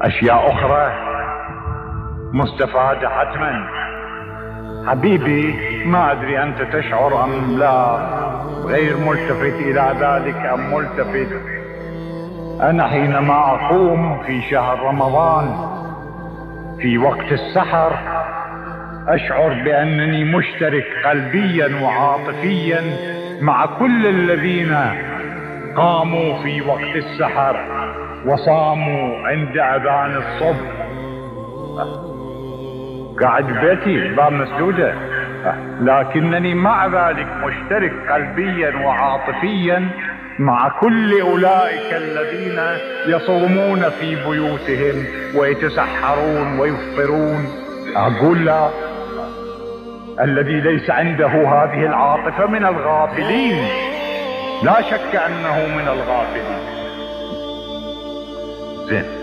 اشياء اخرى مستفادة حتما. حبيبي، ما ادري انت تشعر ام لا، غير ملتفت الى ذلك ام ملتفت. انا حينما اقوم في شهر رمضان في وقت السحر اشعر بانني مشترك قلبيا وعاطفيا مع كل الذين قاموا في وقت السحر وصاموا عند اذان الصبح. قاعد بيتي الباب مسدودة، لكنني مع ذلك مشترك قلبيا وعاطفيا مع كل اولئك الذين يصومون في بيوتهم ويتسحرون ويفطرون. اقول لا، الذي ليس عنده هذه العاطفة من الغافلين، لا شك انه من الغافلين. زين.